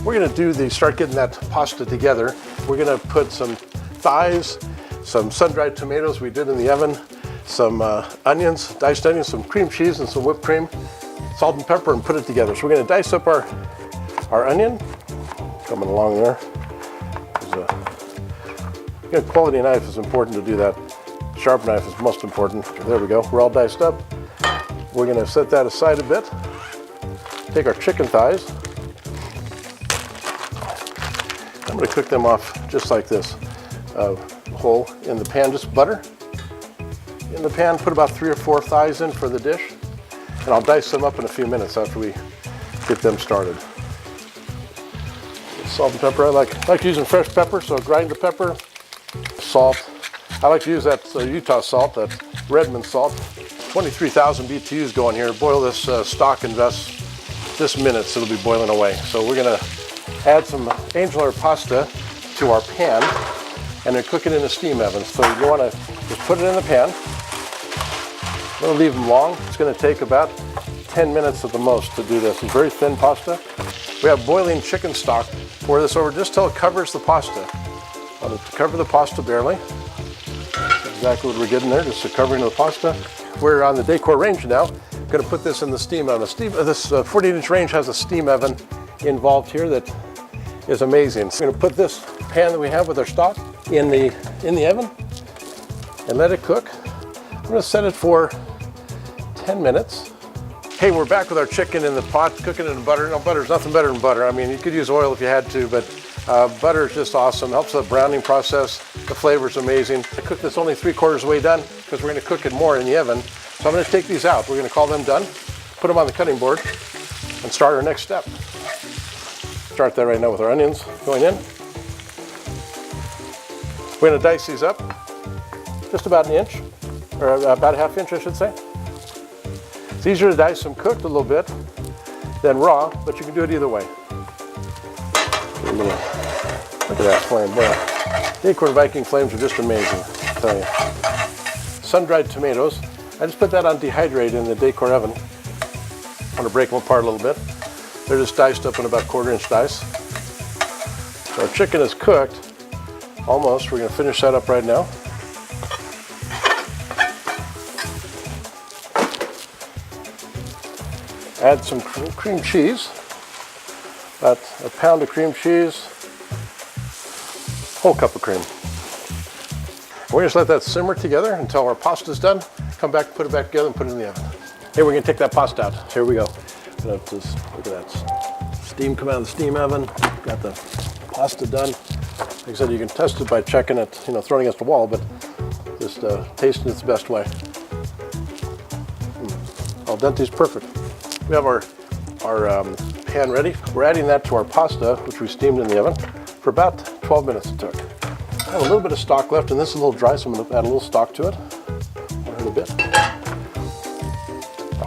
We're going to start getting that pasta together. We're going to put some thighs, some sun-dried tomatoes we did in the oven, some onions, diced onions, some cream cheese and some whipped cream, salt and pepper, and put it together. So we're going to dice up our onion, coming along there. A quality knife is important to do that. Sharp knife is most important. There we go, we're all diced up. We're going to set that aside a bit. Take our chicken thighs. I'm going to cook them off just like this, whole in the pan, just butter in the pan. Put about 3 or 4 thighs in for the dish, and I'll dice them up in a few minutes after we get them started. Salt and pepper, I like using fresh pepper, so grind the pepper. Salt, I like to use that Utah salt, that Redmond salt. 23,000 BTUs going here. Boil this stock in just minutes, it'll be boiling away. So we're going to add some angel hair pasta to our pan and then cook it in a steam oven. So you want to just put it in the pan. Don't leave them long. It's going to take about 10 minutes at the most to do this. It's very thin pasta. We have boiling chicken stock. Pour this over just till it covers the pasta. I'll cover the pasta barely. That's exactly what we're getting there, just a covering of the pasta. We're on the DACOR range now. I'm going to put this in the steam oven. This 48-inch range has a steam oven involved here that is amazing. So I'm going to put this pan that we have with our stock in the oven and let it cook. I'm going to set it for 10 minutes. Hey, we're back with our chicken in the pot, cooking it in butter. No, butter's nothing better than butter. I mean, you could use oil if you had to, but butter is just awesome. Helps the browning process. The flavor's amazing. I cooked this only 3/4 way done because we're going to cook it more in the oven. So I'm going to take these out. We're going to call them done, put them on the cutting board, and start our next step. Start that right now with our onions going in. We're going to dice these up just about an inch, or about a half inch, I should say. It's easier to dice them cooked a little bit than raw, but you can do it either way. Look at that flame. Boy, DACOR Viking flames are just amazing, I tell you. Sun-dried tomatoes. I just put that on dehydrate in the DACOR oven. I'm going to break them apart a little bit. They're just diced up in about 1/4 inch dice. So our chicken is cooked, almost. We're going to finish that up right now. Add some cream cheese, about a pound of cream cheese, whole cup of cream. We're going to let that simmer together until our pasta's done. Come back, put it back together, and put it in the oven. Hey, we're going to take that pasta out. Here we go. Just look at that steam come out of the steam oven. Got the pasta done. Like I said, you can test it by checking it, throwing it against the wall, but just tasting it's the best way. Al dente's perfect. We have our pan ready. We're adding that to our pasta, which we steamed in the oven for about 12 minutes it took. I have a little bit of stock left, and this is a little dry, so I'm going to add a little stock to it in a bit.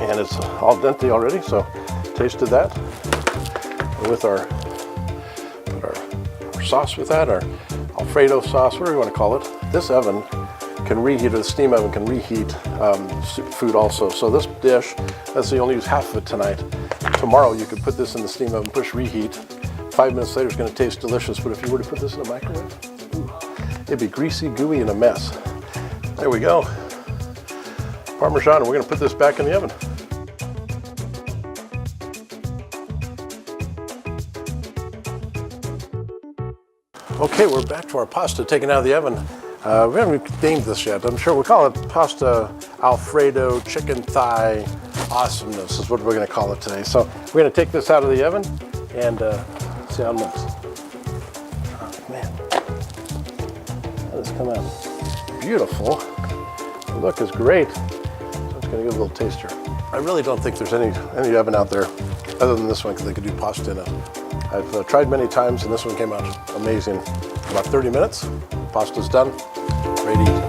And it's al dente already, so tasted that. And with our sauce with that, our Alfredo sauce, whatever you want to call it. This oven can reheat, or the steam oven can reheat food also. So this dish, let's say you only use half of it tonight. Tomorrow you could put this in the steam oven, push reheat. 5 minutes later it's going to taste delicious, but if you were to put this in a microwave, it'd be greasy, gooey, and a mess. There we go. Parmesan, and we're going to put this back in the oven. Okay, we're back to our pasta taken out of the oven. We haven't named this yet. I'm sure we'll call it pasta Alfredo chicken thigh awesomeness is what we're going to call it today. So we're going to take this out of the oven and see how it looks. Oh, man, how does this come out? Beautiful. The look is great. So I'm just going to give it a little taste here. I really don't think there's any oven out there other than this one because they could do pasta in it. I've tried many times and this one came out amazing. About 30 minutes, pasta's done, ready to eat.